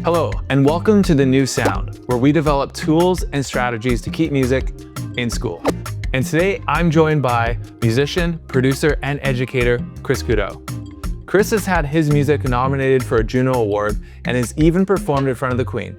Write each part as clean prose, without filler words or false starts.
Hello, and welcome to The New Sound, where we develop tools and strategies to keep music in school. And today I'm joined by musician, producer, and educator, Chris Couto. Chris has had his music nominated for a Juno Award and has even performed in front of the Queen.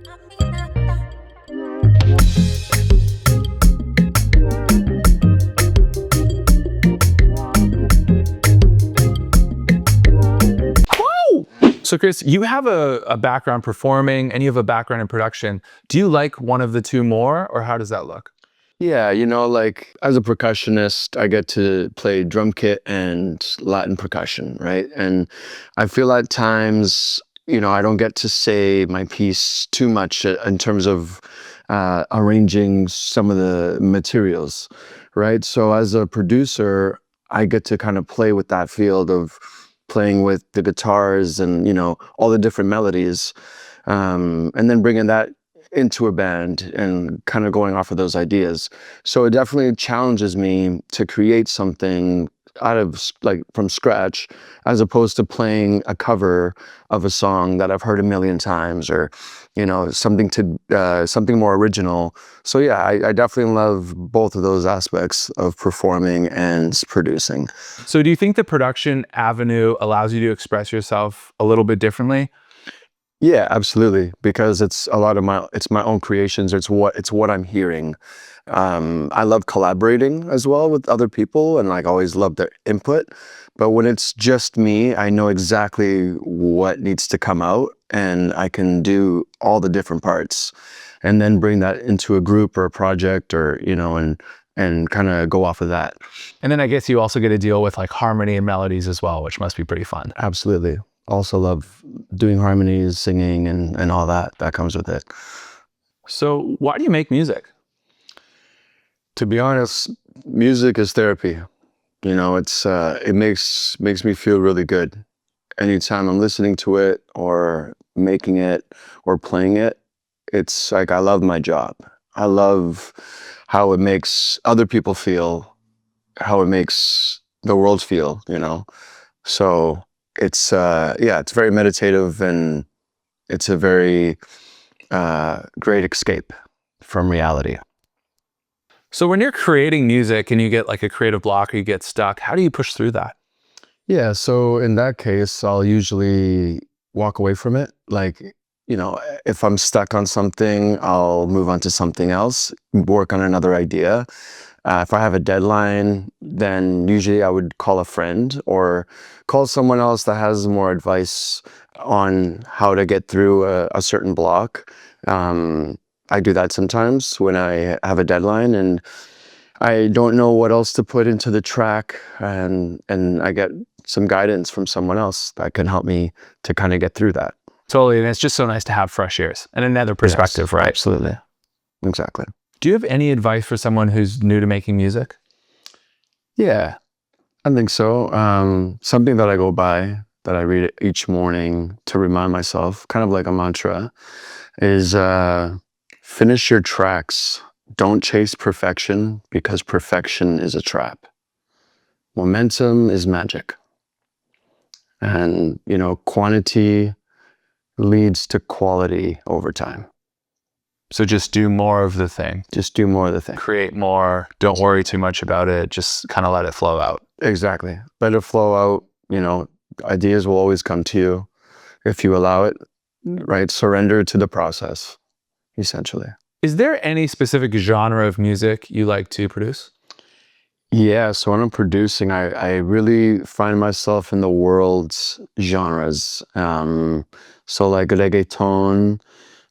So Chris, you have a background performing and you have a background in production. Do you like one of the two more, or how does that look? Yeah, like as a percussionist, I get to play drum kit and Latin percussion, right? And I feel at times, I don't get to say my piece too much in terms of arranging some of the materials, right? So as a producer, I get to kind of play with that field of playing with the guitars and, all the different melodies, and then bringing that into a band and kind of going off of those ideas. So it definitely challenges me to create something out of from scratch, as opposed to playing a cover of a song that I've heard a million times, or something more original. So yeah, I definitely love both of those aspects of performing and producing. So do you think the production avenue allows you to express yourself a little bit differently? Yeah, absolutely. Because it's my own creations. It's what I'm hearing. I love collaborating as well with other people, and always love their input. But when it's just me, I know exactly what needs to come out, and I can do all the different parts, and then bring that into a group or a project, or and kind of go off of that. And then I guess you also get to deal with harmony and melodies as well, which must be pretty fun. Absolutely. Also love doing harmonies, singing, and all that comes with it. So why do you make music? To be honest, music is therapy. It makes me feel really good. Anytime I'm listening to it or making it or playing it, it's like I love my job. I love how it makes other people feel, how it makes the world feel, So it's it's very meditative, and it's a very great escape from reality. So when you're creating music and you get a creative block or you get stuck, how do you push through that? Yeah, so in that case, I'll usually walk away from it. If I'm stuck on something, I'll move on to something else, work on another idea. If I have a deadline, then usually I would call a friend or call someone else that has more advice on how to get through a certain block. I do that sometimes when I have a deadline and I don't know what else to put into the track, and I get some guidance from someone else that can help me to kind of get through that. Totally, and it's just so nice to have fresh ears and another perspective, Yes, right? Absolutely. Exactly. Do you have any advice for someone who's new to making music? Yeah, I think so. Something that I go by, that I read each morning to remind myself, kind of like a mantra, is finish your tracks. Don't chase perfection, because perfection is a trap. Momentum is magic. And, quantity leads to quality over time. So just do more of the thing. Just do more of the thing. Create more. Don't worry too much about it. Just kind of let it flow out. Exactly. Let it flow out. Ideas will always come to you if you allow it, right? Surrender to the process, essentially. Is there any specific genre of music you like to produce? Yeah, so when I'm producing, I really find myself in the world's genres. So like reggaeton,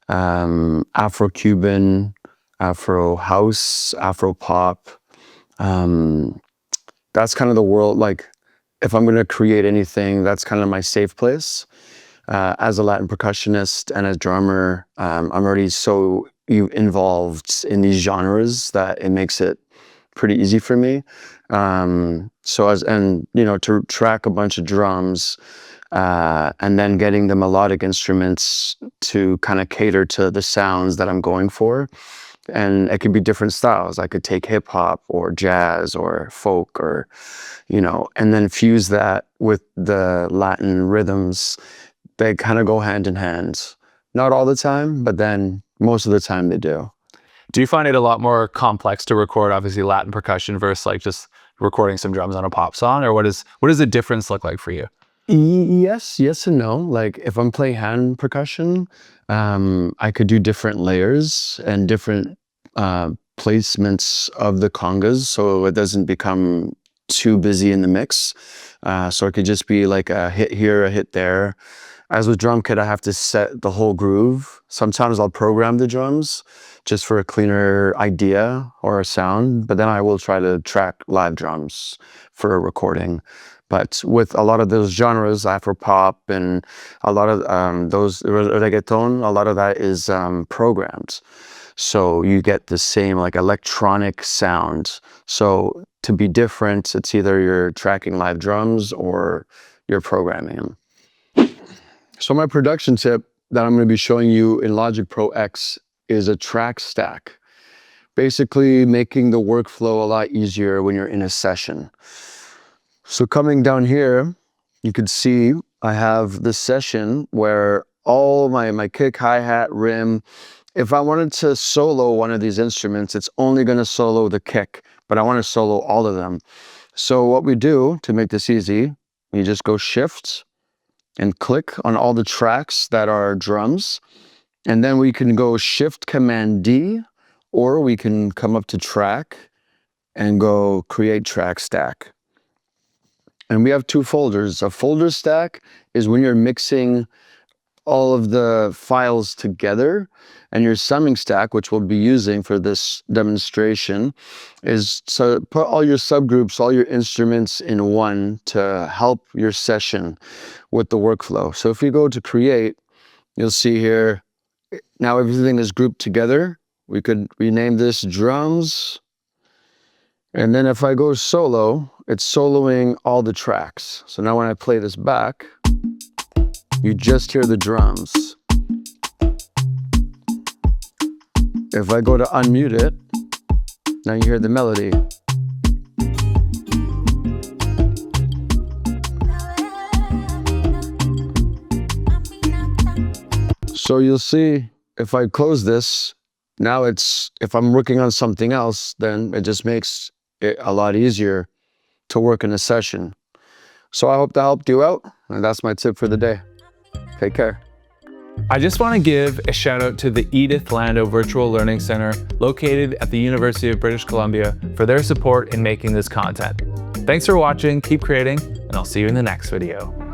Afro-Cuban, Afro House, Afro pop. That's kind of the world. If I'm going to create anything, that's kind of my safe place. As a Latin percussionist and as drummer, I'm already so involved in these genres that it makes it pretty easy for me. To track a bunch of drums, and then getting the melodic instruments to kind of cater to the sounds that I'm going for. And it could be different styles. I could take hip hop or jazz or folk or, and then fuse that with the Latin rhythms. They kind of go hand in hand. Not all the time, but then most of the time they do. Do you find it a lot more complex to record, obviously, Latin percussion versus like just recording some drums on a pop song? Or what does the difference look like for you? Yes and no. Like if I'm playing hand percussion, I could do different layers and different placements of the congas, so it doesn't become too busy in the mix. So it could just be like a hit here, a hit there. As with drum kit, I have to set the whole groove. Sometimes I'll program the drums just for a cleaner idea or a sound, but then I will try to track live drums for a recording. But with a lot of those genres, Afro pop and a lot of those reggaeton, a lot of that is programmed. So you get the same like electronic sound. So to be different, it's either you're tracking live drums or you're programming them. So my production tip that I'm going to be showing you in Logic Pro X is a track stack. Basically making the workflow a lot easier when you're in a session. So coming down here, you can see I have this session where all my kick, hi-hat, rim, if I wanted to solo one of these instruments, it's only going to solo the kick, but I want to solo all of them. So what we do to make this easy, you just go Shift and click on all the tracks that are drums. And then we can go Shift Command D, or we can come up to Track and go Create Track Stack. And we have two folders. A folder stack is when you're mixing all of the files together, and your summing stack, which we'll be using for this demonstration, is to put all your subgroups, all your instruments in one to help your session with the workflow. So if you go to Create, you'll see here, now everything is grouped together. We could rename this drums. And then if I go solo, it's soloing all the tracks. So now when I play this back, you just hear the drums. If I go to unmute it, now you hear the melody. So you'll see if I close this, now it's, if I'm working on something else, then it just makes it a lot easier to work in a session. So I hope that helped you out, and that's my tip for the day. Take care. I just want to give a shout out to the Edith Lando Virtual Learning Center located at the University of British Columbia for their support in making this content. Thanks for watching, keep creating, and I'll see you in the next video.